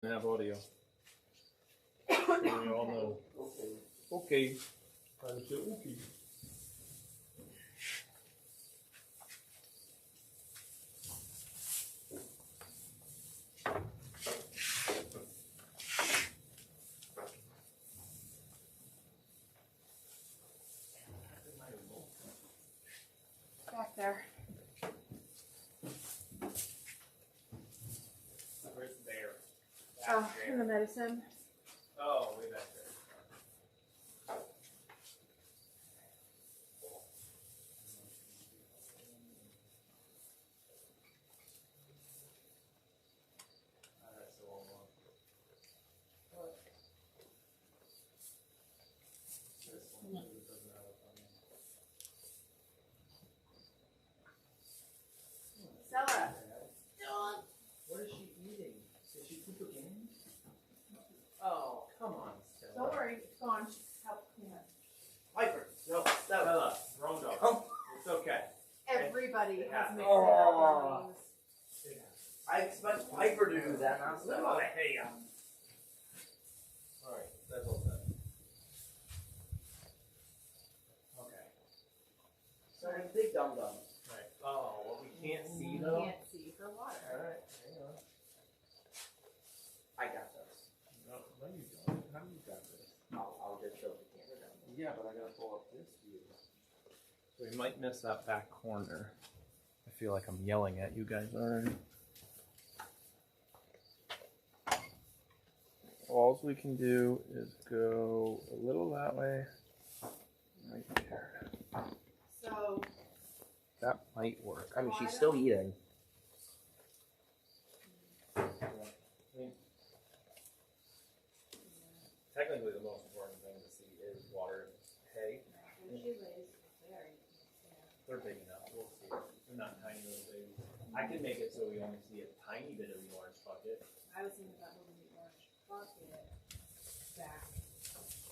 Have audio. So we all know. Okay. I said okay. Back there. Where's there? Oh, in the medicine. Oh, way back there. That's the wrong one. What? This one doesn't have a thumbnail. Stella. What is she eating? Did she poop again? Oh, come on, Stella. Don't worry, it's gone. Help clean up. Piper, no, Stella, wrong dog. Oh. It's okay. Everybody has mixed Oh. feelings. I expect Piper to do that, not Stella. Hey, alright, that's all set. Okay. So big dum dum. Right. Oh, what we can't see You though? can't see for water. Alright, hang on. I got this. No, you don't. How do you got this? I'll just show the camera down. Yeah, but I gotta pull up this view. So we might miss that back corner. I feel like I'm yelling at you guys already. All we can do is go a little that way. Right there. So, That might work. I mean, she's still eating. Technically, the most important thing to see is water and hay. when she lays there, you can see her. They're big enough. We'll see. They're not tiny little babies. I can make it so we only see a tiny bit of the orange bucket. I was thinking about moving the orange bucket back.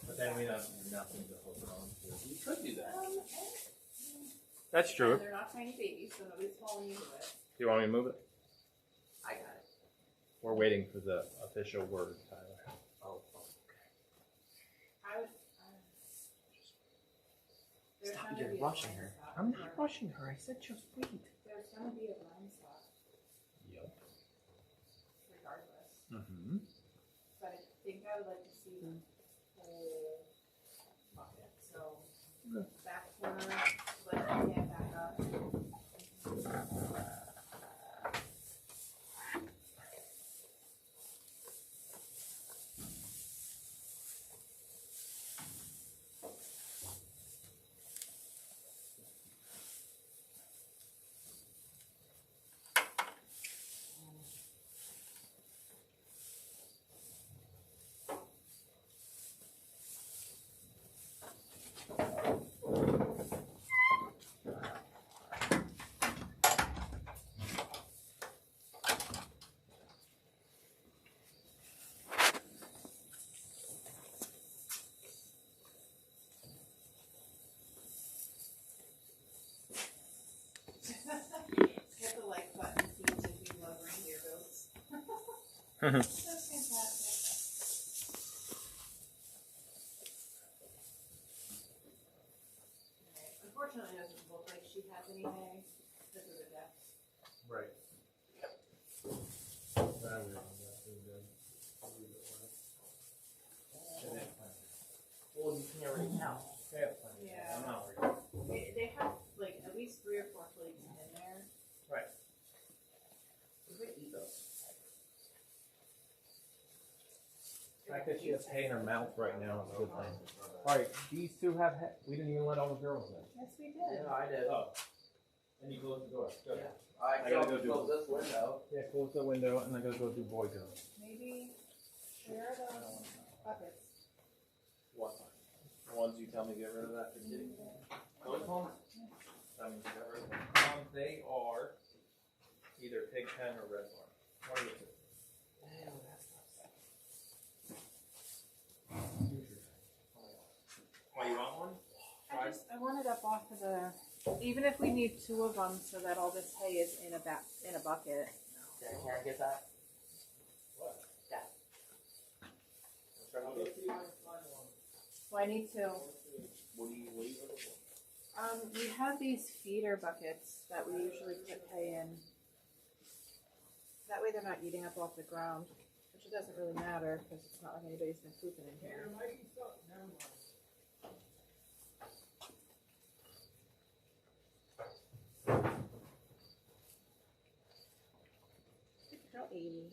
But then we have nothing to hook on to. We could do that. Um, That's true. and they're not tiny babies, so nobody's falling into it. Do you want me to move it? I got it. We're waiting for the official word, Tyler. Oh, okay. I would. There's Stop, gonna you're be a rushing blind her. spot I'm for- not rushing her. I said just wait. There's gonna be a blind spot, Yep. regardless. Mm-hmm. But I think I would like to see the whole bucket. So, Okay. back corner, let the hand back up. Hit the like button if you love reindeer goats. That's fantastic. Alright. Unfortunately, it doesn't look like she has any hay because of the depth. Right. Well, you can't right now. Yeah. I'm not worried. They have like at least 3 or 4 flakes in there. Right. Who's gonna eat those? The fact that she has hay in her mouth right now is a good thing. Alright, these two have hay. We didn't even let all the girls in. Yes, we did. Yeah, I did. Oh. And you close the door. Go. Yeah. I gotta gotta go do close this window. Yeah, close the window and I gotta go do boy go. Maybe share those buckets. What? The ones you tell me to get rid of that for kitty? Those ones? That means you got rid of them. They are either pig pen or red barn. One of the two. Ew, that's gross. Why you want one? I want it up off of the. Even if we need 2 of them, so that all this hay is in a bucket. Dad, can I get that? What? That. I need to. What do you looking for? We have these feeder buckets that we usually put hay in. That way they're not eating up off the ground, which it doesn't really matter because it's not like anybody's been pooping in here. Good girl, Amy.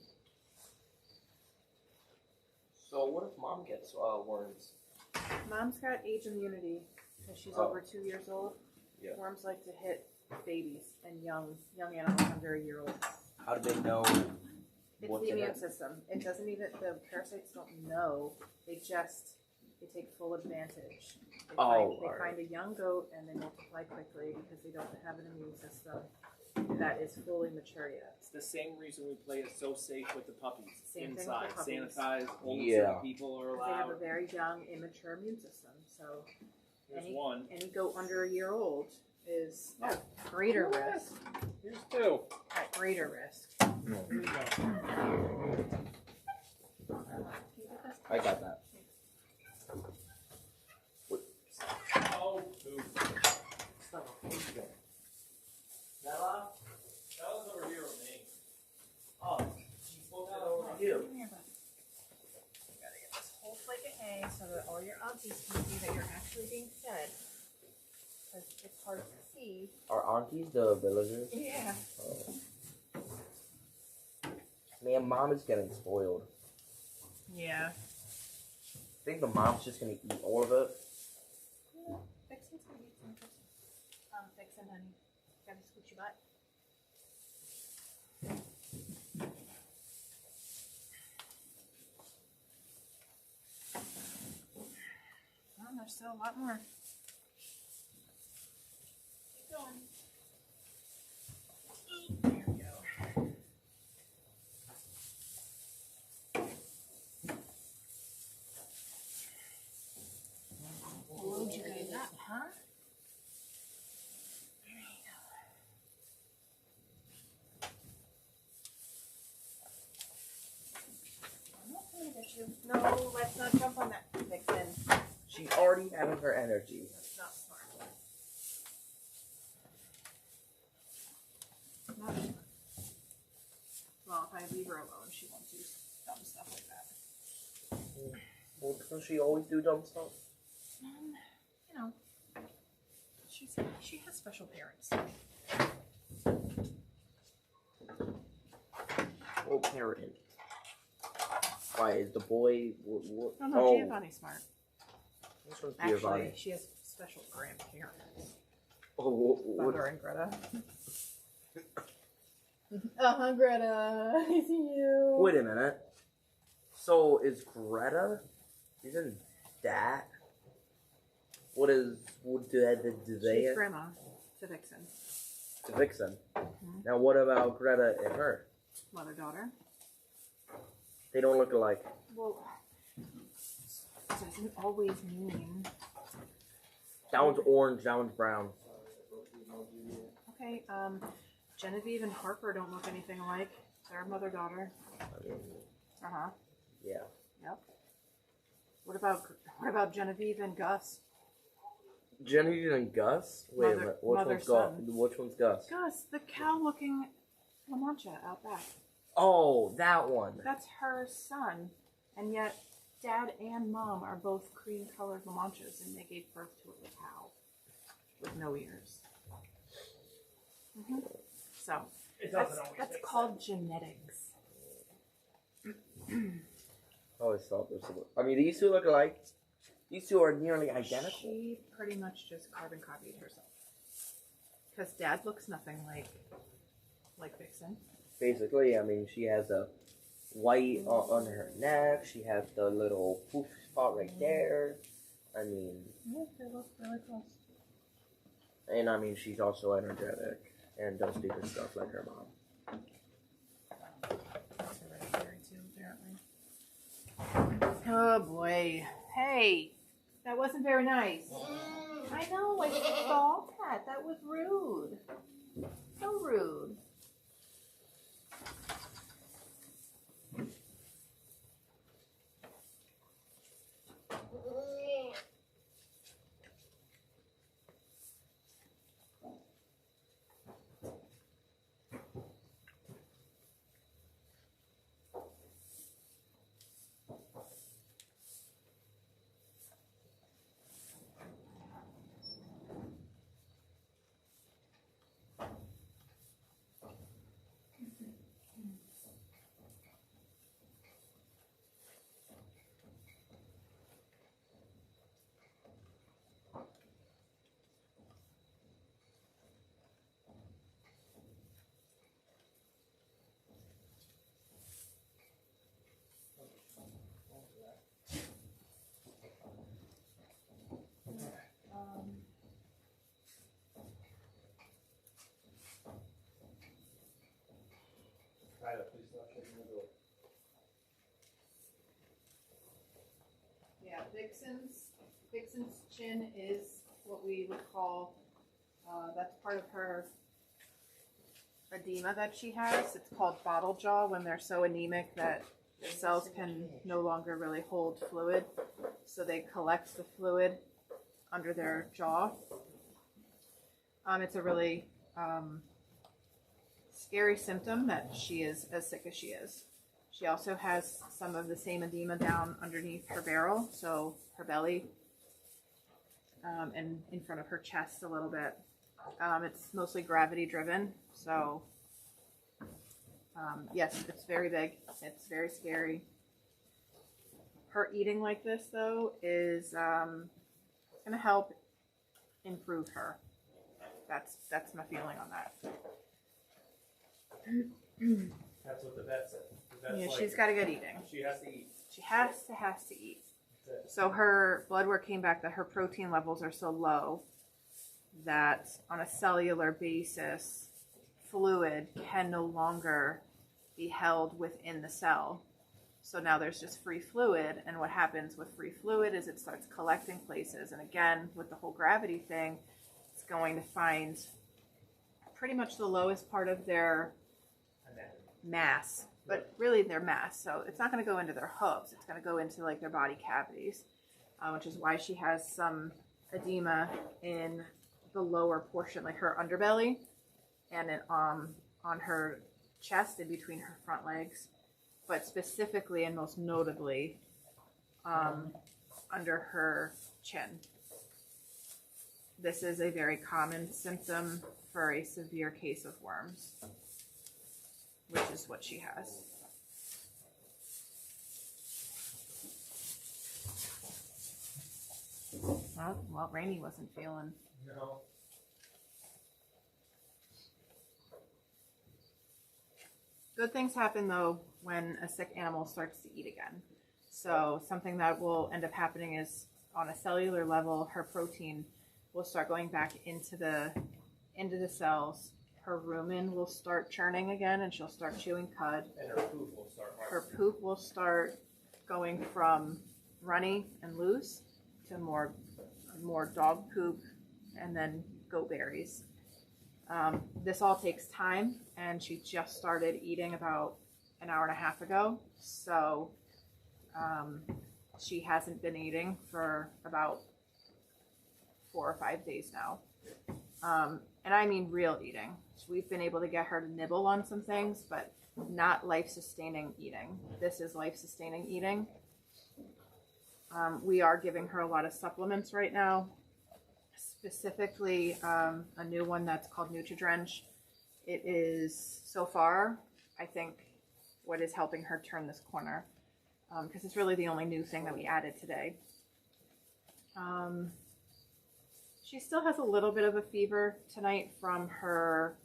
So what if mom gets worms? Mom's got age immunity because she's Oh. over 2 years old. Yeah. Worms like to hit babies and young animals under a year old. How do they know? It's What's the in immune it? system. It doesn't even, the parasites don't know. They take full advantage. They alright. find a young goat and they multiply quickly because they don't have an immune system that is fully mature yet. It's the same reason we play it so safe with the puppies. Same thing with Inside, the puppies. sanitized, only Yeah. certain people are Because they have a allowed. very young, immature immune system. So Here's one. any goat under a year old is at greater risk. Here's two. At greater risk. Here you go. I got that. Oh, poop. Bella? That was over here with me. Oh, she spoke that over to you. Come here, bud. You gotta get this whole flake of hay so that all your aunties can see that you're actually being fed. Because it's hard to see. Are aunties the villagers? Yeah. Oh. Man, mom is getting spoiled. Yeah. I think the mom's just gonna eat all of it. Vixen's gonna eat some of this. Vixen, honey. Gotta scoot your butt. Oh, there's still a lot more. Keep going. There we go. Load you guys up, huh? There you go. I'm not coming to get you. No, let's not jump on that, Vixen. She's already having her energy. That's not smart. Not smart. Well, if I leave her alone, she won't do dumb stuff like that. Well, doesn't she always do dumb stuff? You know, she has special parents. Well, parent. Why is the boy? What? Oh no, Giovanni's smart. This one's Actually, Giovanni. she has special grandparents. Oh, what? Thunder and Greta. Greta, I see you. Wait a minute. So is Greta? Isn't that? What do they? She's grandma to Vixen. To Vixen. Mhm. Now what about Greta and her? Mother-daughter. They don't look alike. Well, doesn't always mean. That one's orange, that one's brown. Okay, Genevieve and Harper don't look anything alike. They're mother-daughter. I mean, Uh-huh. yeah. Yep. What about Genevieve and Gus? Genevieve and Gus? Wait a minute. Which one's Gus? mother-son. Which one's Gus? Gus, the cow-looking LAMANCHA out back. Oh, that one. That's her son, and yet Dad and Mom are both cream-colored LAMANCHAs, and they gave birth to a cow with no ears. So that's called genetics. I always thought this was. I mean, these two look alike. These two are nearly identical. She pretty much just carbon copied herself, because Dad looks nothing like Vixen. Basically, I mean, she has a white on her neck. She has the little poof spot right there. I mean, Yeah, they look really close. and I mean, she's also energetic and does stupid stuff like her mom. That's hereditary too, apparently. Oh boy. Hey, that wasn't very nice. I know, I saw that. That was rude. So rude. Vixen's chin is what we would call, that's part of her edema that she has. It's called bottle jaw when they're so anemic that the cells can no longer really hold fluid. So they collect the fluid under their jaw. It's a really scary symptom that she is as sick as she is. She also has some of the same edema down underneath her barrel, so her belly, and in front of her chest a little bit. It's mostly gravity driven, so yes, it's very big. It's very scary. Her eating like this, though, is going to help improve her. That's my feeling on that. That's what the vet said. The vet's Yeah, like, she's got to get eating. she has to eat. She has to eat. So her blood work came back that her protein levels are so low that on a cellular basis, fluid can no longer be held within the cell. So now there's just free fluid, and what happens with free fluid is it starts collecting places. And again, with the whole gravity thing, it's going to find pretty much the lowest part of their mass, but really their mass. So it's not going to go into their hooves. It's going to go into like their body cavities, which is why she has some edema in the lower portion, like her underbelly, and then on her chest in between her front legs, but specifically and most notably under her chin. This is a very common symptom for a severe case of worms, which is what she has. Well, Rainey wasn't feeling. No. Good things happen, though, when a sick animal starts to eat again. So something that will end up happening is, on a cellular level, her protein will start going back into the cells. Her rumen will start churning again, and she'll start chewing cud. And her poop will start. Her poop will start going from runny and loose to more dog poop, and then goat berries. This all takes time, and she just started eating about an hour and a half ago, so she hasn't been eating for about 4 or 5 days now. And I mean real eating. We've been able to get her to nibble on some things, but not life-sustaining eating. This is life-sustaining eating. We are giving her a lot of supplements right now, specifically a new one that's called Nutri-Drench. It is, so far, I think, what is helping her turn this corner, because it's really the only new thing that we added today. She still has a little bit of a fever tonight from her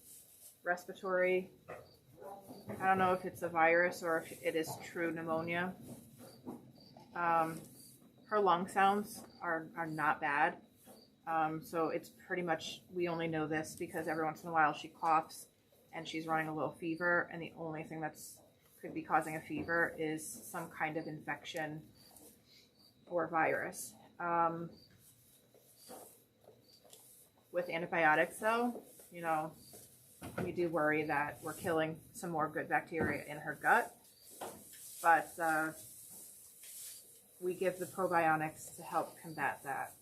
respiratory. I don't know if it's a virus or if it is true pneumonia. Her lung sounds are not bad. So it's pretty much, we only know this because every once in a while she coughs and she's running a little fever, and the only thing that's could be causing a fever is some kind of infection or virus. With antibiotics, though, you know, we do worry that we're killing some more good bacteria in her gut, but we give the probiotics to help combat that.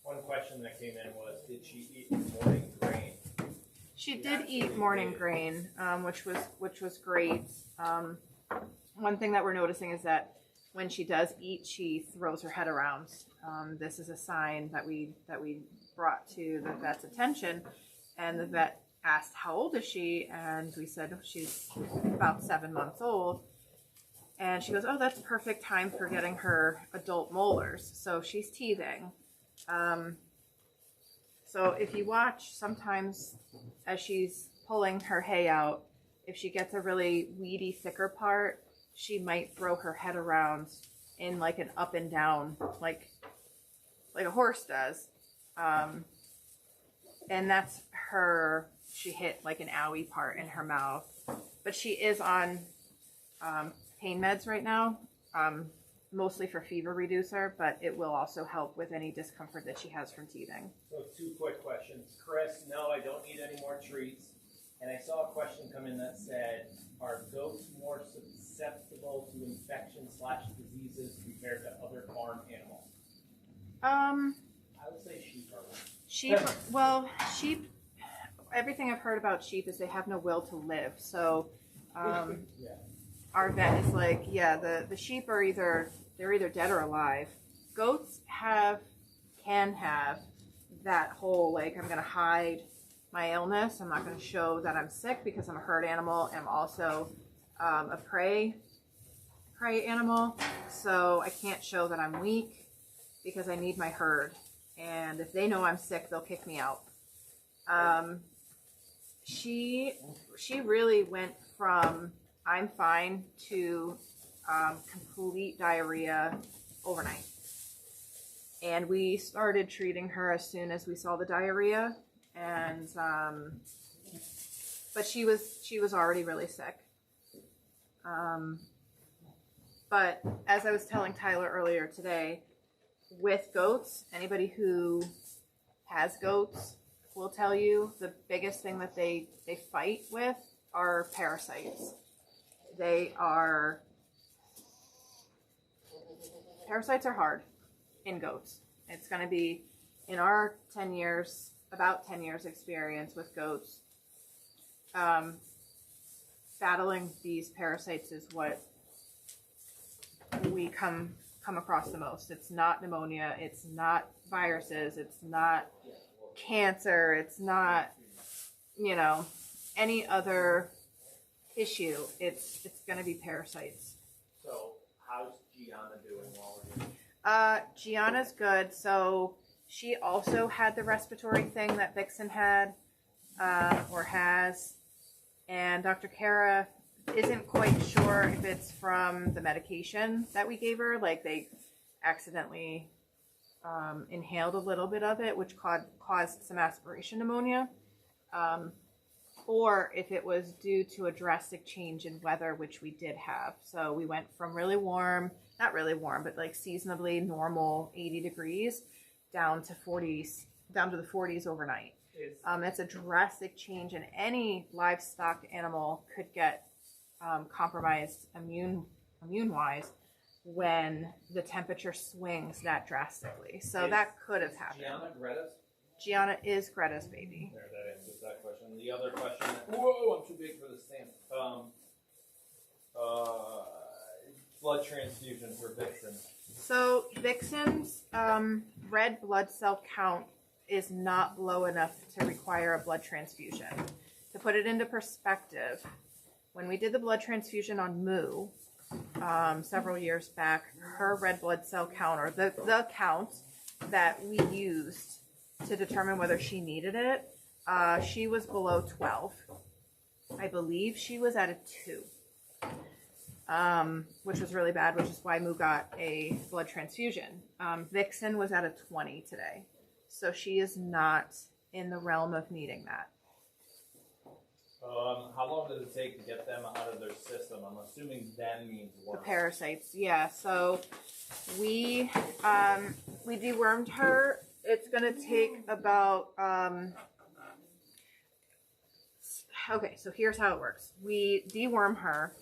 One question that came in was, did she eat morning grain? She did eat morning grain, which was great. One thing that we're noticing is that when she does eat, she throws her head around. This is a sign that we brought to the vet's attention, and the vet asked how old is she, and we said she's about 7 months old. And she goes, oh, that's perfect time for getting her adult molars. So she's teething. So if you watch, sometimes as she's pulling her hay out, if she gets a really weedy, thicker part, she might throw her head around in like an up and down, like a horse does. And that's her she hit like an owie part in her mouth. But she is on pain meds right now, mostly for fever reducer, but it will also help with any discomfort that she has from teething. So 2 quick questions. Chris, no, I don't need any more treats. And I saw a question come in that said, are goats more susceptible to infection/diseases compared to other farm animals? I would say sheep are one. Sheep, well, sheep, everything I've heard about sheep is they have no will to live. So Yeah. our vet is like, yeah, the sheep are they're either dead or alive. Goats can have that whole, like, I'm going to hide my illness. I'm not going to show that I'm sick because I'm a herd animal. I'm also a prey animal. So I can't show that I'm weak because I need my herd. And if they know I'm sick, they'll kick me out. She really went from I'm fine to complete diarrhea overnight. And we started treating her as soon as we saw the diarrhea. And but she was already really sick. But as I was telling Tyler earlier today, with goats, anybody who has goats will tell you the biggest thing that they fight with are parasites. Parasites are hard in goats. It's going to be, in our 10 years, about 10 years experience with goats, battling these parasites is what we come across the most. It's not pneumonia, it's not viruses, it's not cancer, it's not, any other issue. It's going to be parasites. So, how's Gianna doing while we're here? Gianna's good. So she also had the respiratory thing that Vixen had, or has, and Dr. Kara isn't quite sure if it's from the medication that we gave her, like they accidentally inhaled a little bit of it, which caused some aspiration pneumonia, or if it was due to a drastic change in weather, which we did have. So we went from really warm, not really warm, but like seasonably normal 80 degrees down to the 40s overnight. It's a drastic change, and any livestock animal could get compromised immune-wise when the temperature swings that drastically. So that could have happened. Gianna Greta's? Gianna is Greta's baby. There, that answers that question. The other question, whoa, I'm too big for the stamp. Blood transfusion for Vixen. So Vixen's red blood cell count is not low enough to require a blood transfusion. To put it into perspective, when we did the blood transfusion on Moo several years back, her red blood cell count, or the count that we used to determine whether she needed it, she was below 12. I believe she was at a 2, which was really bad, which is why Moo got a blood transfusion. Vixen was at a 20 today. So she is not in the realm of needing that. How long does it take to get them out of their system? I'm assuming them means worms. The parasites, yeah. So we dewormed her. It's gonna take about okay, so here's how it works. We deworm her.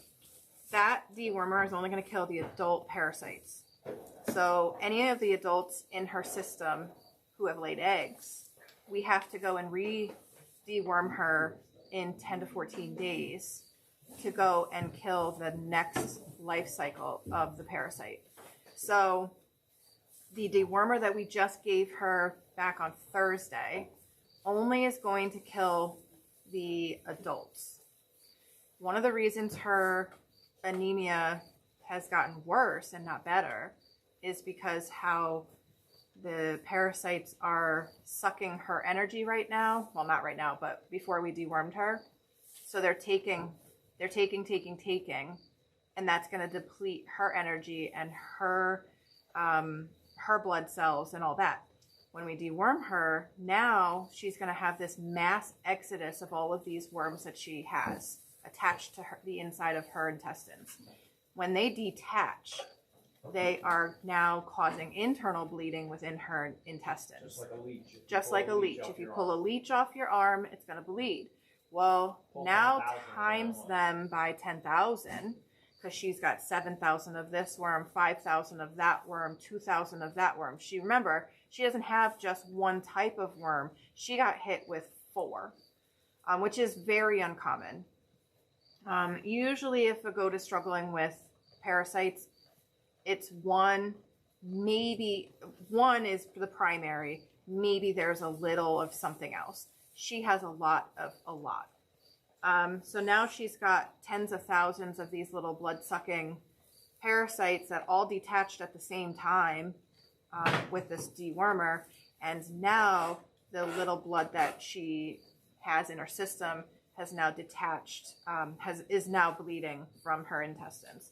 That dewormer is only gonna kill the adult parasites. So any of the adults in her system who have laid eggs, we have to go and deworm her in 10 to 14 days to go and kill the next life cycle of the parasite. So the dewormer that we just gave her back on Thursday only is going to kill the adults. One of the reasons her anemia has gotten worse and not better is because how the parasites are sucking her energy right now. Well, not right now, but before we dewormed her. So they're taking, and that's going to deplete her energy and her blood cells and all that. When we deworm her, now she's going to have this mass exodus of all of these worms that she has attached to her, the inside of her intestines. When they detach, they are now causing internal bleeding within her intestines. Just like a leech. Just like a leech. If you pull a leech off your arm, it's going to bleed. Well, now 10,000 times them by 10,000, because she's got 7,000 of this worm, 5,000 of that worm, 2,000 of that worm. Remember, she doesn't have just one type of worm. She got hit with 4, which is very uncommon. Usually if a goat is struggling with parasites, it's one, maybe one is the primary. Maybe there's a little of something else. She has a lot of a lot. So now she's got tens of thousands of these little blood-sucking parasites that all detached at the same time with this dewormer. And now the little blood that she has in her system has now detached, is now bleeding from her intestines.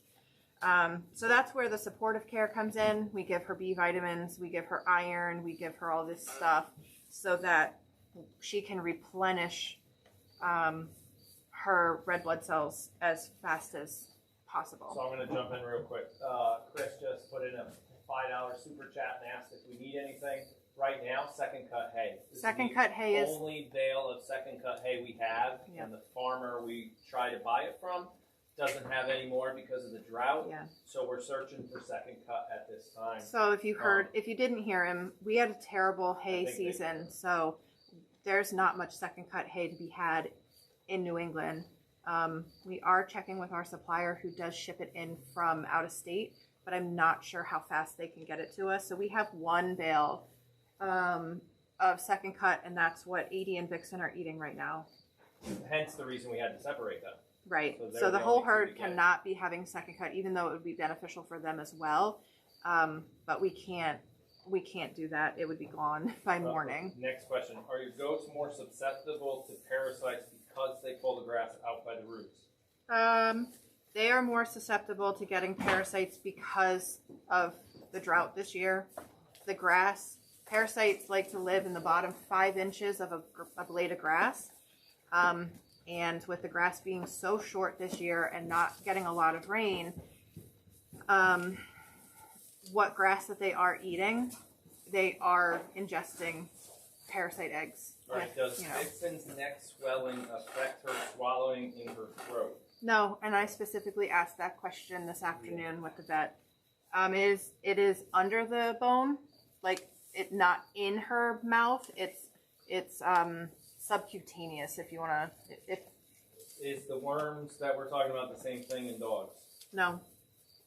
So that's where the supportive care comes in. We give her B vitamins, we give her iron, we give her all this stuff so that she can replenish her red blood cells as fast as possible. So I'm going to jump in real quick. Chris just put in a $5 super chat and asked if we need anything. Right now, second cut hay. Second cut hay is the only bale of second cut hay we have, Yep. and the farmer we try to buy it from doesn't have any more because of the drought. Yeah. So we're searching for second cut at this time. So if you heard, if you didn't hear him, we had a terrible hay season. So there's not much second cut hay to be had in New England. We are checking with our supplier who does ship it in from out of state, but I'm not sure how fast they can get it to us. So we have one bale of second cut, and that's what Sadie and Vixen are eating right now. Hence the reason we had to separate them. Right. So they're So the the whole only two herd to get it. cannot be having second cut, even though it would be beneficial for them as well. But we can't do that. It would be gone by morning. Next question. Are your goats more susceptible to parasites because they pull the grass out by the roots? They are more susceptible to getting parasites because of the drought this year. The grass, parasites like to live in the bottom 5 inches of a blade of grass. And with the grass being so short this year and not getting a lot of rain, what grass that they are eating, they are ingesting parasite eggs. All right. Does Vixen's neck swelling affect her swallowing in her throat? No, and I specifically asked that question this afternoon with the vet. It is under the bone, like it not in her mouth. It's subcutaneous, if you want to. Is the worms that we're talking about the same thing in dogs? No.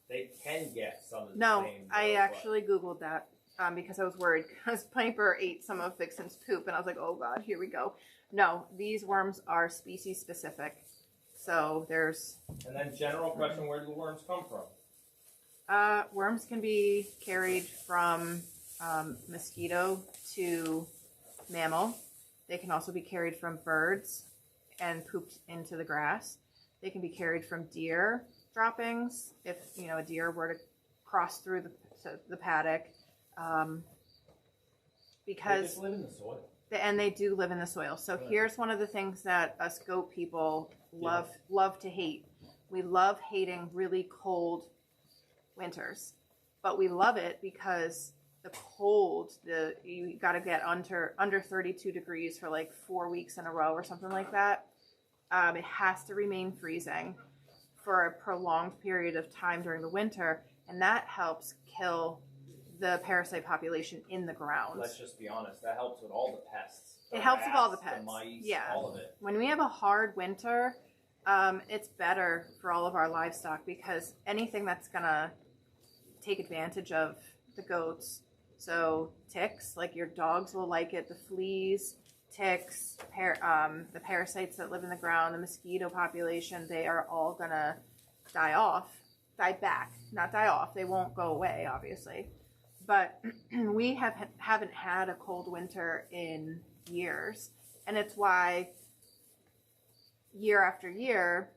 They can get some of the No, same. I though, actually Googled that because I was worried because Piper ate some of Vixen's poop and I was like, oh God, here we go. No, these worms are species specific. So there's... And then general question, where do the worms come from? Worms can be carried from mosquito to mammal. They can also be carried from birds and pooped into the grass. They can be carried from deer droppings if a deer were to cross through the paddock. Because they just live in the soil. And they do live in the soil. So here's one of the things that us goat people love to hate. We love hating really cold winters, but we love it because the cold, you got to get under 32 degrees for like 4 weeks in a row or something like that. It has to remain freezing for a prolonged period of time during the winter, and that helps kill the parasite population in the ground. Let's just be honest, that helps with all the pests. It helps with all the rats, pests. The mice, Yeah. all of it. When we have a hard winter, it's better for all of our livestock because anything that's going to take advantage of the goats, so ticks, like your dogs will like it, the fleas, ticks, the parasites that live in the ground, the mosquito population, they are all going to die back, not die off. They won't go away, obviously. But we haven't had a cold winter in years. And it's why year after year,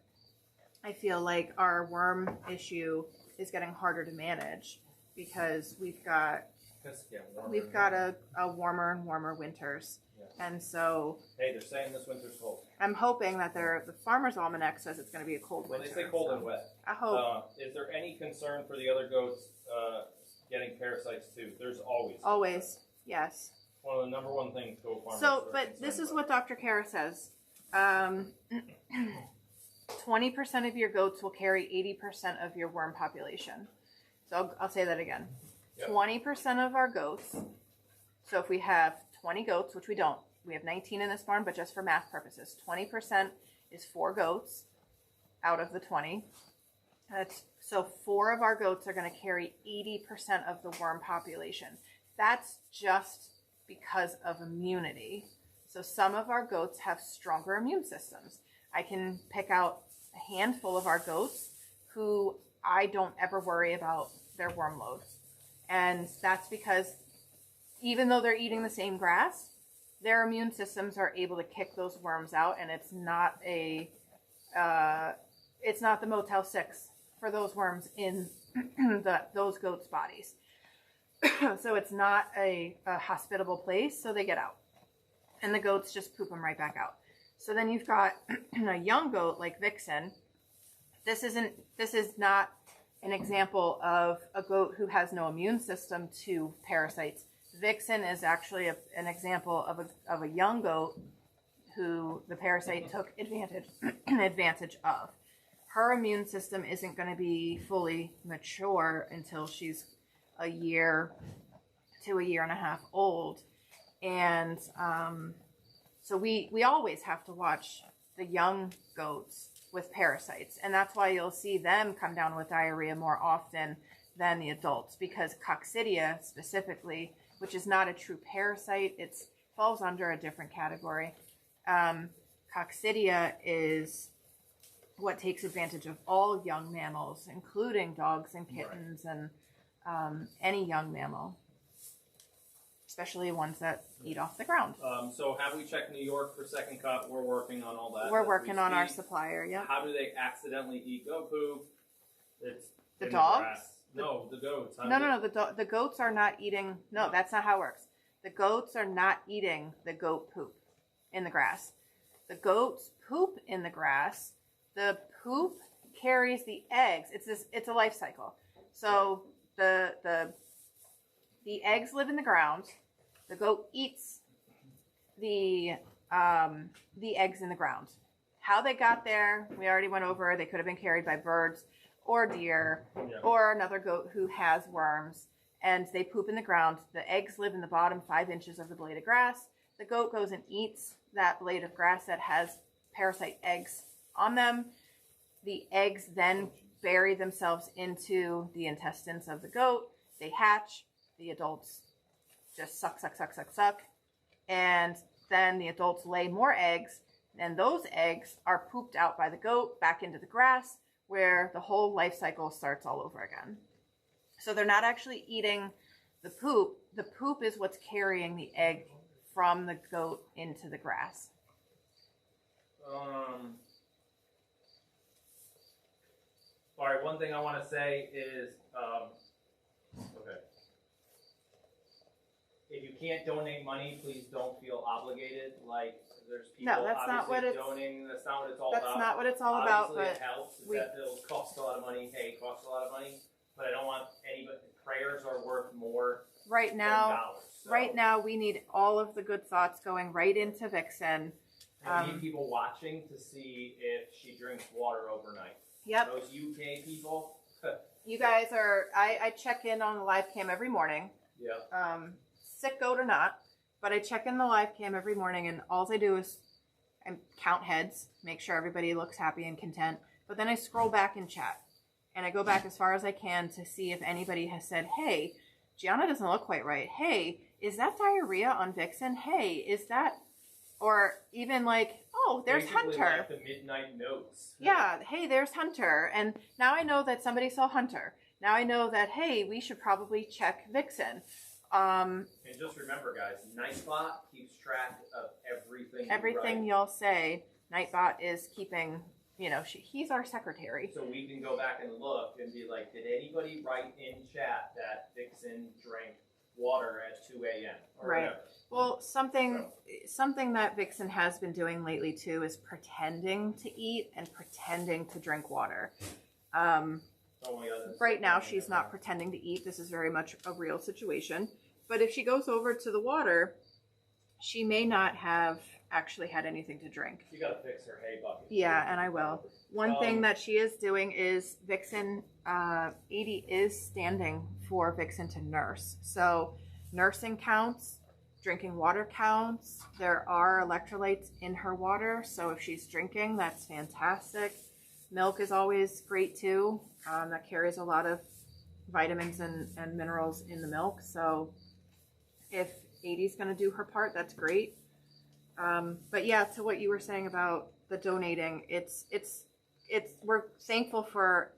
I feel like our worm issue is getting harder to manage because we've got warmer we've and got warmer. a warmer and warmer winters. Yeah. And so Hey, they're saying this winter's cold. I'm hoping that the Farmer's Almanac says it's going to be a cold Well, winter. they say cold so and wet. I hope. Is there any concern for the other goats getting parasites too? There's always. Always, yes. One of the number one things goat farmers. So, are but this concerned is what Dr. Kara says. 20% of your goats will carry 80% of your worm population. So I'll say that again. Yep. 20% of our goats. So if we have 20 goats, which we don't, we have 19 in this barn, but just for math purposes, 20% is 4 goats out of the 20. So 4 of our goats are going to carry 80% of the worm population. That's just because of immunity. So some of our goats have stronger immune systems. I can pick out a handful of our goats who I don't ever worry about their worm load. And that's because even though they're eating the same grass, their immune systems are able to kick those worms out, and it's not the Motel 6 for those worms in those goats' bodies. So it's not a hospitable place, so they get out. And the goats just poop them right back out. So then you've got a young goat like Vixen. This is not an example of a goat who has no immune system to parasites. Vixen is actually an example of a young goat who the parasite took advantage of. Her immune system isn't going to be fully mature until she's a year to a year and a half old. And so we always have to watch the young goats with parasites. And that's why you'll see them come down with diarrhea more often than the adults, because coccidia specifically, which is not a true parasite, it falls under a different category. Coccidia is what takes advantage of all young mammals, including dogs and kittens and any young mammal, especially ones that eat off the ground. So have we checked New York for second cut? We're working on all that. We're working on our supplier, yeah. How do they accidentally eat goat poop? It's The in dogs? grass. No, the goats. No. The goats are not eating. No, that's not how it works. The goats are not eating the goat poop in the grass. The goats poop in the grass. The poop carries the eggs. It's a life cycle. So the eggs live in the ground. The goat eats the eggs in the ground. How they got there, we already went over. They could have been carried by birds or deer, or another goat who has worms, and they poop in the ground. The eggs live in the bottom 5 inches of the blade of grass. The goat goes and eats that blade of grass that has parasite eggs on them. The eggs then bury themselves into the intestines of the goat. They hatch. The adults just suck. And then the adults lay more eggs, and those eggs are pooped out by the goat back into the grass, where the whole life cycle starts all over again. So they're not actually eating the poop. The poop is what's carrying the egg from the goat into the grass. All right, one thing I want to say is, okay. If you can't donate money, please don't feel obligated. Like, there's people No, that's not what obviously it's- donating. That's not what it's all That's about. not what it's all about, Obviously, but it helps. we- That it'll cost a lot of money. Hey, it costs a lot of money. But I don't want anybody. Prayers are worth more right than now, dollars. So, right now, we need all of the good thoughts going right into Vixen. I need people watching to see if she drinks water overnight. Yep. Those UK people. You guys are, I check in on the live cam every morning. Yeah. Sick goat or not, but I check in the live cam every morning, and all I do is I count heads, make sure everybody looks happy and content, but then I scroll back in chat, and I go back as far as I can to see if anybody has said, hey, Gianna doesn't look quite right. Hey, is that diarrhea on Vixen? Hey, is that, or even like, oh, there's Basically Hunter. like the midnight notes. Yeah, hey, there's Hunter. And now I know that somebody saw Hunter. Now I know that, hey, we should probably check Vixen. And just remember, guys, Nightbot keeps track of everything. Everything y'all say, Nightbot is keeping, he's our secretary. So we can go back and look and be like, did anybody write in chat that Vixen drank water at 2 a.m. or Right. whatever. Well, something that Vixen has been doing lately too is pretending to eat and pretending to drink water. Right now, she's not pretending to eat. This is very much a real situation. But if she goes over to the water, she may not have actually had anything to drink. You gotta fix her hay bucket. Yeah, and I will. One thing that she is doing is Vixen, 80 is standing for Vixen to nurse. So nursing counts, drinking water counts. There are electrolytes in her water. So if she's drinking, that's fantastic. Milk is always great too. That carries a lot of vitamins and minerals in the milk. So if 80's going to do her part, that's great. But yeah, to what you were saying about the donating, we're thankful for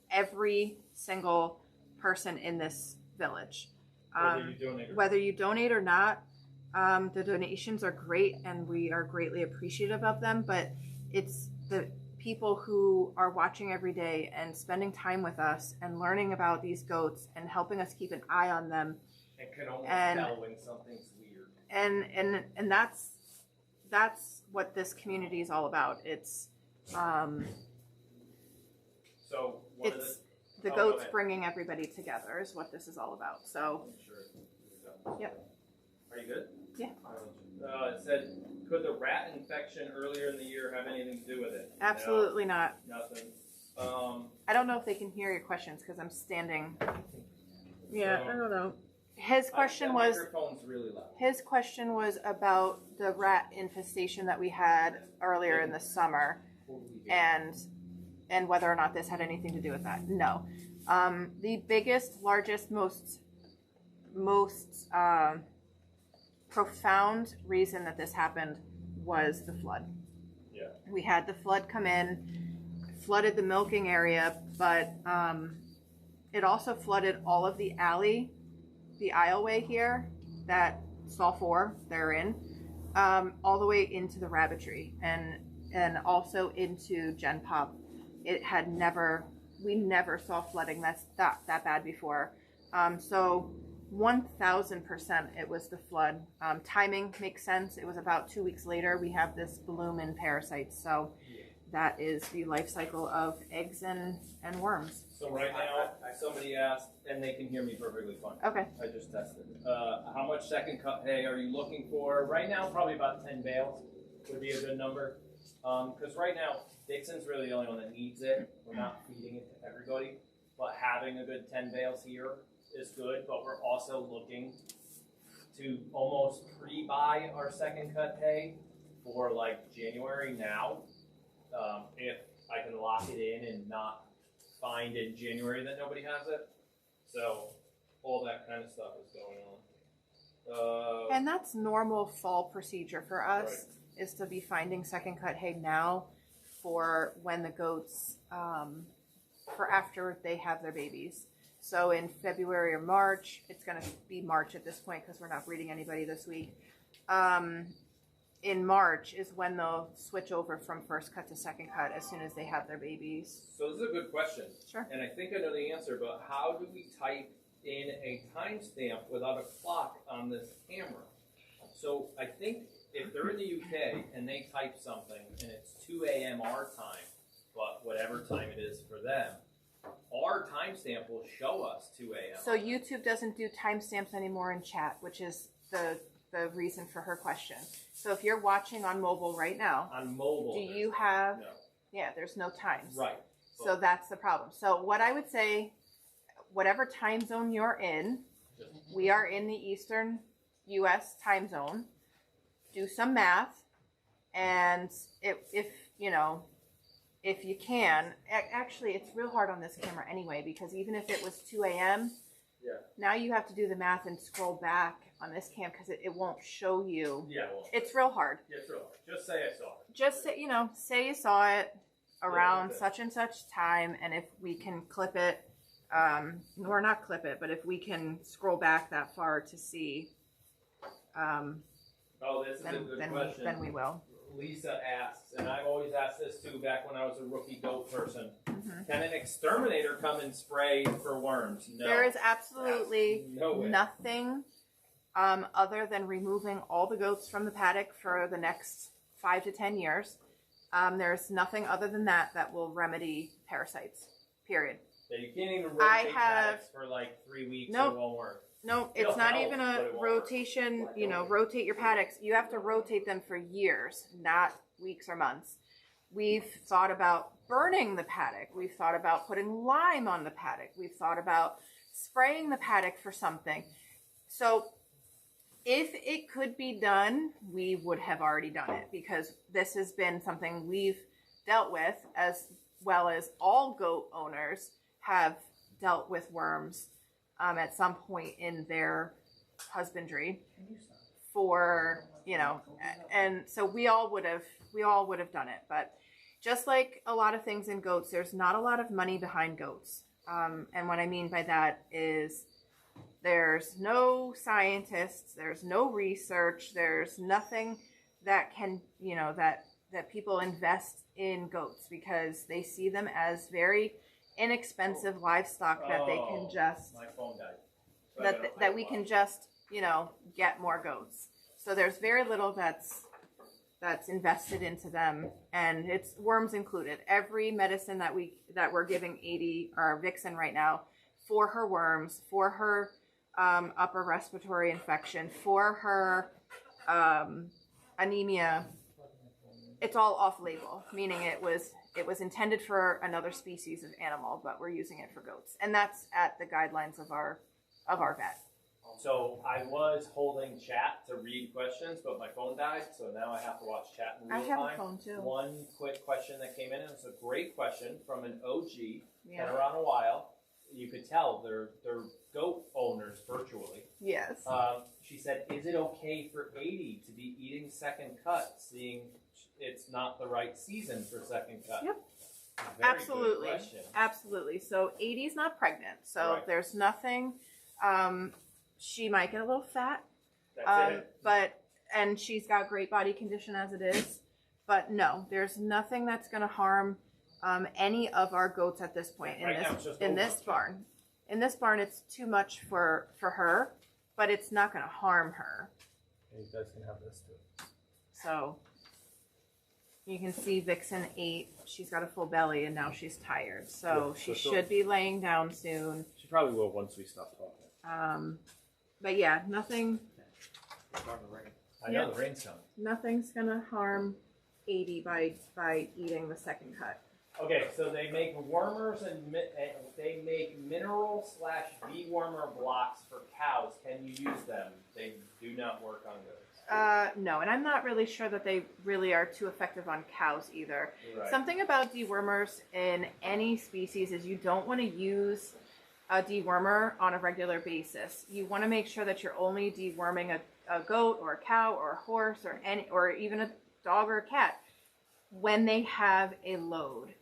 every single person in this village. Whether you donate or not, the donations are great and we are greatly appreciative of them, but it's the people who are watching every day and spending time with us and learning about these goats and helping us keep an eye on them. And can almost tell when something's weird. And that's what this community is all about. It's the goats bringing everybody together is what this is all about. So yep. Are you good? Yeah. It said, could the rat infection earlier in the year have anything to do with it? Absolutely not. Nothing. I don't know if they can hear your questions because I'm standing. Yeah, I don't know. His question was. Microphone's really loud. His question was about the rat infestation that we had earlier in the summer, and whether or not this had anything to do with that. No. The biggest, largest, most profound reason that this happened was the flood. Yeah. We had the flood come in, flooded the milking area, but it also flooded all of the aisleway here that stall 4 they're in, all the way into the rabbitry and also into Gen Pop. We never saw flooding that's that bad before. So 1000% it was the flood. Timing makes sense. It was about 2 weeks later we have this bloom in Parasites. So that is the life cycle of eggs and worms. So right now, somebody asked, and they can hear me perfectly fine. Okay. I just tested. How much second cut hay are you looking for? Right now, probably about 10 bales would be a good number. Because right now, Vixen's really the only one that needs it. We're not feeding it to everybody. But having a good 10 bales here is good. But we're also looking to almost pre-buy our second cut hay for like January now. If I can lock it in and not find in January that nobody has it. So all that kind of stuff is going on. And that's normal fall procedure for us, right, is to be finding second cut hay now for when the goats, for after they have their babies. So in February or March, it's going to be March at this point because we're not breeding anybody this week. In March is when they'll switch over from first cut to second cut as soon as they have their babies. So this is a good question. Sure. And I think I know the answer, but how do we type in a timestamp without a clock on this camera? So I think if they're in the UK and they type something and it's 2 a.m. our time, but whatever time it is for them, our timestamp will show us 2 a.m. So YouTube doesn't do timestamps anymore in chat, which is the reason for her question. So if you're watching on mobile right now, do you have, yeah, there's no times. Right. So that's the problem. So what I would say, whatever time zone you're in, we are in the Eastern U.S. time zone. Do some math, and if you can, actually it's real hard on this camera anyway, because even if it was 2 a.m., yeah, now you have to do the math and scroll back on this cam because it won't show you. Yeah, it won't. It's real hard. Yeah, it's real hard. Just say I saw it. Just say, say you saw it around such and such time, and if we can clip it, or not clip it, but if we can scroll back that far to see, this is a good question. Then we will. Lisa asks, and I've always asked this too back when I was a rookie goat person. Can an exterminator come and spray for worms? No. There is absolutely no way. nothing other than removing all the goats from the paddock for the next 5 to 10 years. There's nothing other than that will remedy parasites. Period. Yeah, you can't even rotate paddocks for like 3 weeks. Nope. It won't work. No, It'll it's not help, even but a it won't rotation, you know, rotate your paddocks. You have to rotate them for years, not weeks or months. We've thought about burning the paddock. We've thought about putting lime on the paddock. We've thought about spraying the paddock for something. So if it could be done, we would have already done it, because this has been something we've dealt with, as well as all goat owners have dealt with worms at some point in their husbandry for, you know, and so we all would have done it. But just like a lot of things in goats, there's not a lot of money behind goats. And what I mean by that is there's no scientists, there's no research, there's nothing that can, you know, that people invest in goats, because they see them as very inexpensive livestock that they can just, my phone died. So that we can just, you know, get more goats. So there's very little that's invested into them, and it's worms included. Every medicine that we're giving 80 or Vixen right now for her worms, for her upper respiratory infection, for her anemia, it's all off label, meaning it was intended for another species of animal, but we're using it for goats, and that's at the guidelines of our vet. So I was holding chat to read questions, but my phone died, so now I have to watch chat in real time. I have a phone too. One quick question that came in, and it's a great question from an OG, Yeah. been around a while. You could tell they're goat owners virtually. Yes. She said, is it okay for 80 to be eating second cut, seeing it's not the right season for second cut? Yep. Very Absolutely. Good question. Absolutely. So 80's not pregnant, so Right. there's nothing. She might get a little fat, That's it. and she's got great body condition as it is. But no, there's nothing that's going to harm any of our goats at this point Right now, it's just in goat this milk. barn. In this barn, it's too much for her, but it's not going to harm her. You guys can have this too. So you can see Vixen ate. She's got a full belly, and now she's tired. So Yeah, she so should be laying down soon. She probably will once we stop talking. But yeah, nothing. It's starting to rain. I know the rain's coming. Nothing's gonna harm 80 by eating the second cut. Okay, so they make wormers and they make mineral/dewormer blocks for cows. Can you use them? They do not work on goats. No, and I'm not really sure that they really are too effective on cows either. Right. Something about dewormers in any species is you don't want to use a dewormer on a regular basis. You want to make sure that you're only deworming a goat or a cow or a horse or even a dog or a cat when they have a load.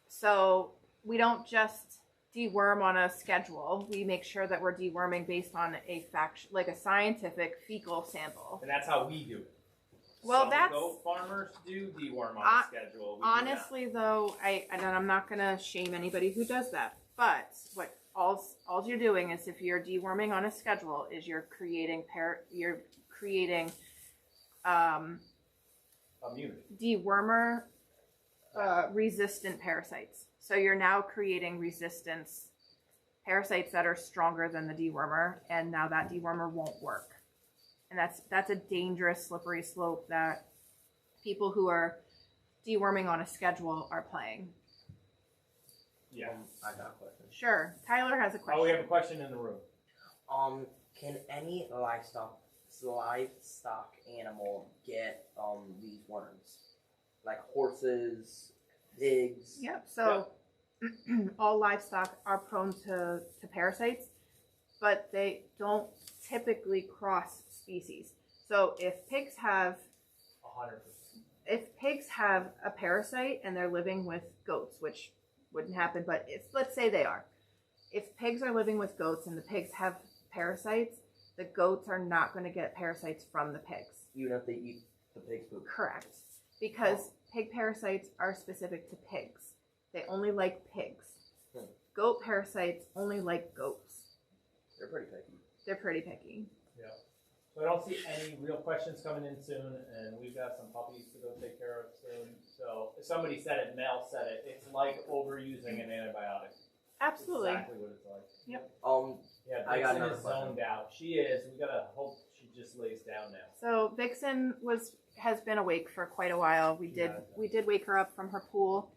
So we don't just deworm on a schedule. We make sure that we're deworming based on a like a scientific fecal sample. And that's how we do it. Well, Some that's goat farmers do deworm on a schedule. We do not. honestly though. I'm not gonna shame anybody who does that. But what all you're doing is, if you're deworming on a schedule, is you're creating Immunity. dewormer resistant parasites. So you're now creating resistance parasites that are stronger than the dewormer, and now that dewormer won't work. And that's a dangerous slippery slope that people who are deworming on a schedule are playing. Yeah. I got a question. Sure. Tyler has a question. Oh, we have a question in the room. Can any livestock animal get these worms, like horses, pigs? Yep. So all livestock are prone to parasites, but they don't typically cross species. So if pigs have 100%. a parasite and they're living with goats, which wouldn't happen, but let's say they are. If pigs are living with goats and the pigs have parasites, the goats are not going to get parasites from the pigs. Even if they eat the pig's food. Correct. Because pig parasites are specific to pigs. They only like pigs. Hmm. Goat parasites only like goats. They're pretty picky. They're pretty picky. Yeah. So I don't see any real questions coming in soon, and we've got some puppies to go take care of soon. So if somebody said it, Mel said it. It's like overusing an antibiotic. Absolutely. Exactly what it's like. Yep. Yeah, I got Vixen another is question. zoned out. She is. We gotta hope she just lays down now. So Vixen has been awake for quite a while. We did wake her up from her pool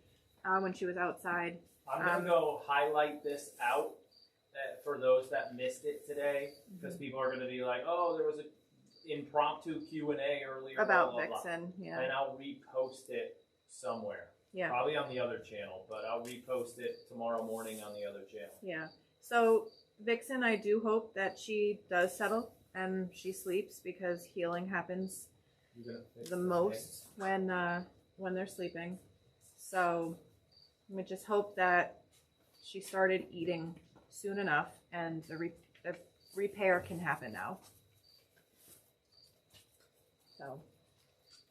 when she was outside. I'm gonna go highlight this out for those that missed it today, because people are gonna be like, "Oh, there was an impromptu Q&A earlier About blah, blah, blah." Vixen, yeah. And I'll repost it somewhere. Yeah. Probably on the other channel, but I'll repost it tomorrow morning on the other channel. Yeah. So Vixen, I do hope that she does settle and she sleeps, because healing happens You gonna fix the this, most when they're sleeping. So we just hope that she started eating soon enough and the repair can happen now. So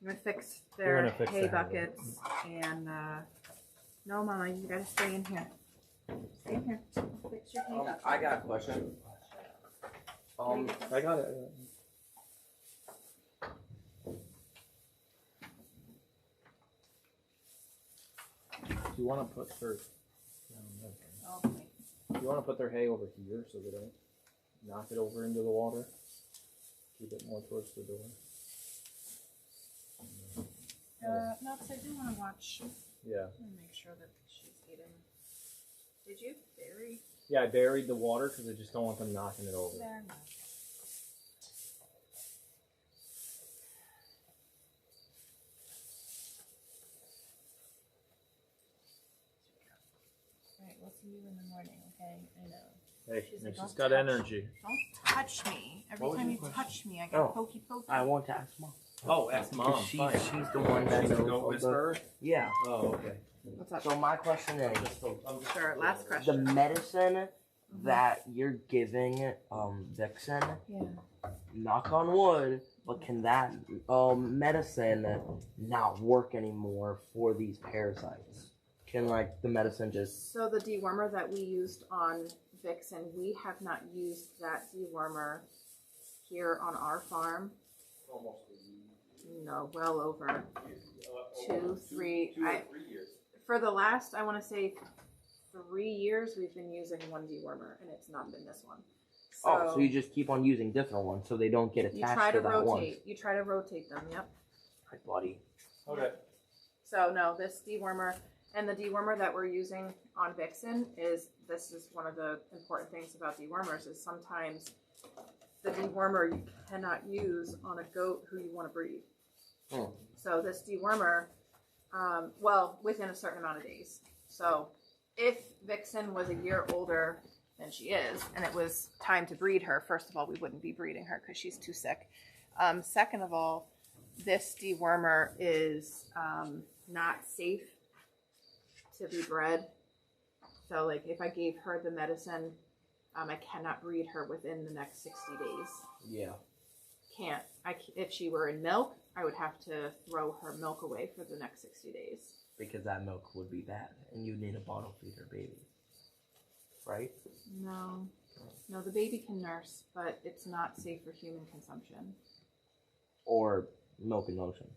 I'm gonna fix You're their gonna fix hay the hay buckets and no, Mama, you gotta stay in here. Stay in here. Fix your hay bucket. I got a question. I got it. Do you want to put her? Oh, wait. Do you want to put their hay over here so they don't knock it over into the water? Keep it more towards the door. No, because I do want to watch. Yeah. And make sure that she's eating. Did you bury? Yeah, I buried the water because I just don't want them knocking it over. There. No. Alright, we'll see you in the morning, okay? I know. Hey, She's she's like, "Don't got touch energy. Don't touch me. Every What was time your you question? touch me, I get Oh. pokey pokey. I want to ask Mom. Oh, ask Mom. She's Fine. she's the one that She's a knows goat all the- whisperer? Yeah. Oh, okay. What's up? So my question is, Sure, last the question. medicine that you're giving Vixen, Yeah. knock on wood, but can that medicine not work anymore for these parasites? Can like the medicine just So the dewormer that we used on Vixen, we have not used that dewormer here on our farm. Almost No, well over 2, 3. 2 or 3 years. For the last, I want to say 3 years, we've been using one dewormer, and it's not been this one. so you just keep on using different ones so they don't get you attached try to to that rotate. You try to rotate them. Yep. one. Right, buddy. Okay. So no, this dewormer and the dewormer that we're using on Vixen this is one of the important things about dewormers is sometimes the dewormer you cannot use on a goat who you want to breed. Hmm. So this dewormer, within a certain amount of days. So if Vixen was a year older than she is, and it was time to breed her, first of all, we wouldn't be breeding her because she's too sick. Second of all, this dewormer is not safe to be bred. So, like, if I gave her the medicine, I cannot breed her within the next 60 days. Yeah. Can't. If she were in milk, I would have to throw her milk away for the next 60 days. Because that milk would be bad, and you need a bottle feed her baby. Right? No, the baby can nurse, but it's not safe for human consumption. Or milk and lotion.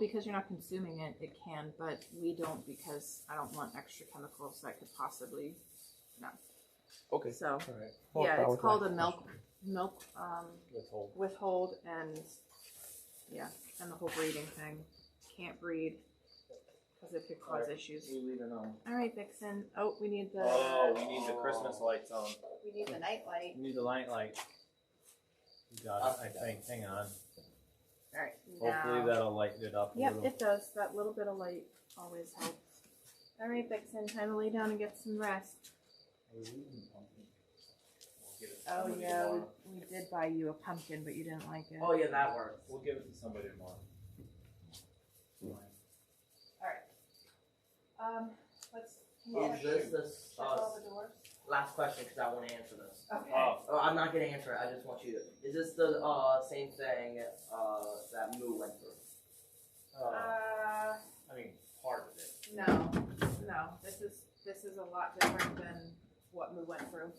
Because you're not consuming it, it can, but we don't because I don't want extra chemicals that could possibly, no. Okay. So, All right. Well, yeah, that it's was called my a milk Withhold. withhold and the whole breeding thing. Can't breed because it could cause issues. You leave it on. All right, Vixen. Oh, we need the We need the Christmas lights on. we need the night light. We need the night light. You got it, I think. Hang on. All right. Hopefully now. that'll lighten it up a Yep, little. it does. That little bit of light always helps. All right, Vixen, time to lay down and get some rest. We'll give it to Oh somebody yeah, tomorrow. we did buy you a pumpkin, but you didn't like it. Oh, yeah, that works. We'll give it to somebody tomorrow. Let's. Is this the check all the doors? last question because I want to answer this? Okay. Oh, I'm not going to answer it. I just want you to. Is this the same thing that Moo went through? I mean, part of it. No. lot different than what Moo went through.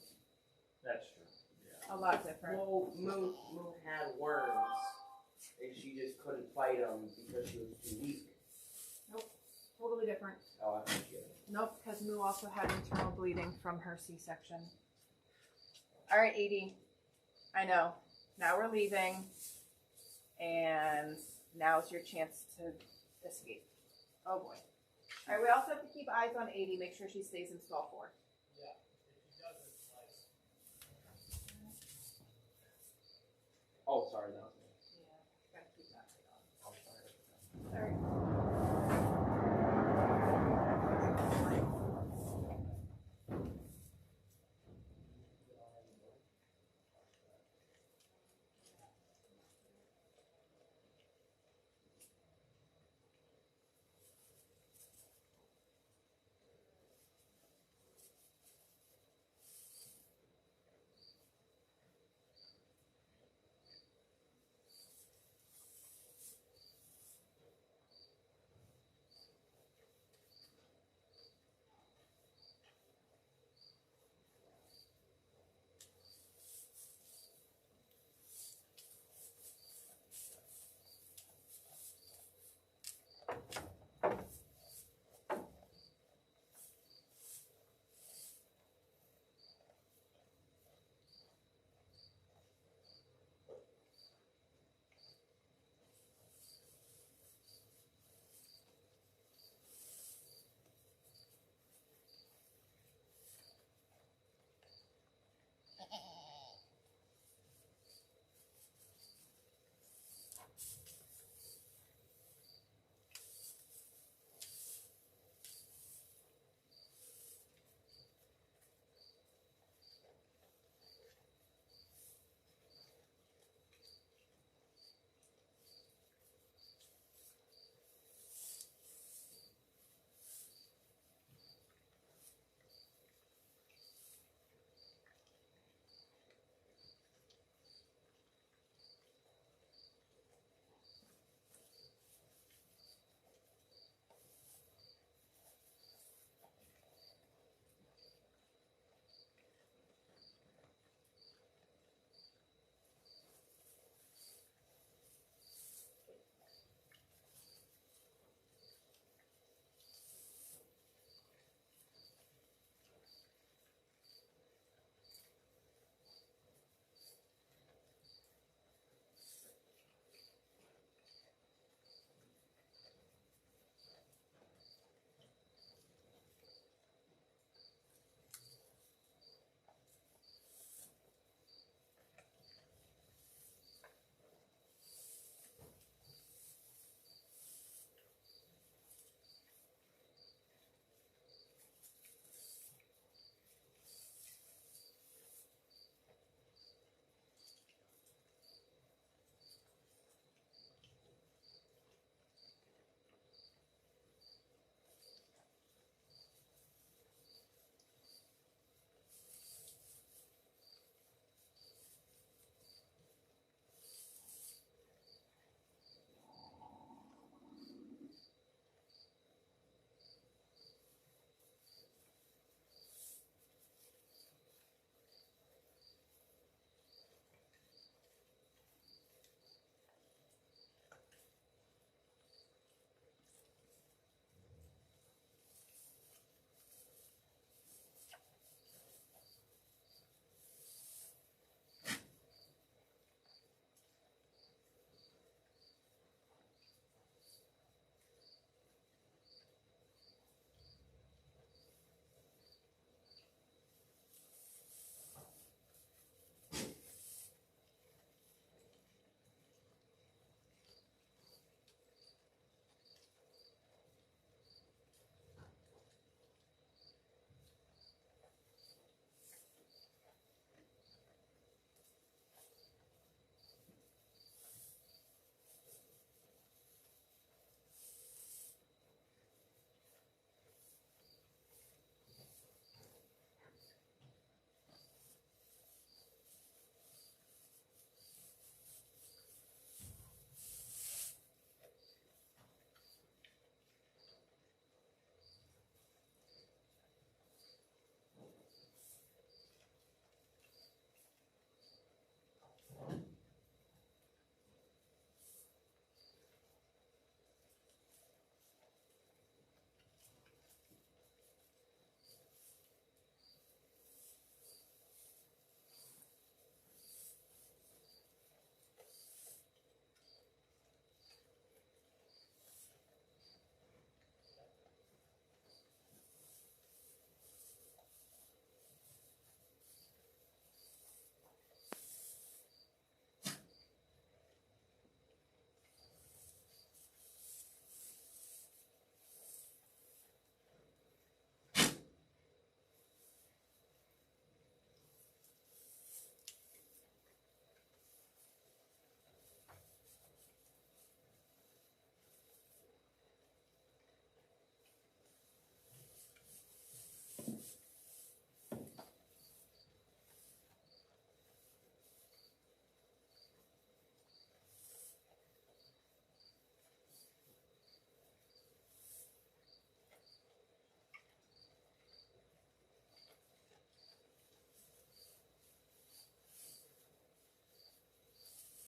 That's true. Yeah. A lot different. Well, Moo had worms, and she just couldn't fight them because she was too weak. Totally different. Oh, I appreciate it. Nope, because Moo also had internal bleeding from her C-section. All right, Edie. I know. Now we're leaving, and now's your chance to escape. Oh boy. All right, we also have to keep eyes on Edie. Make sure she stays in stall 4. Yeah, if she doesn't, like. Oh, sorry, no.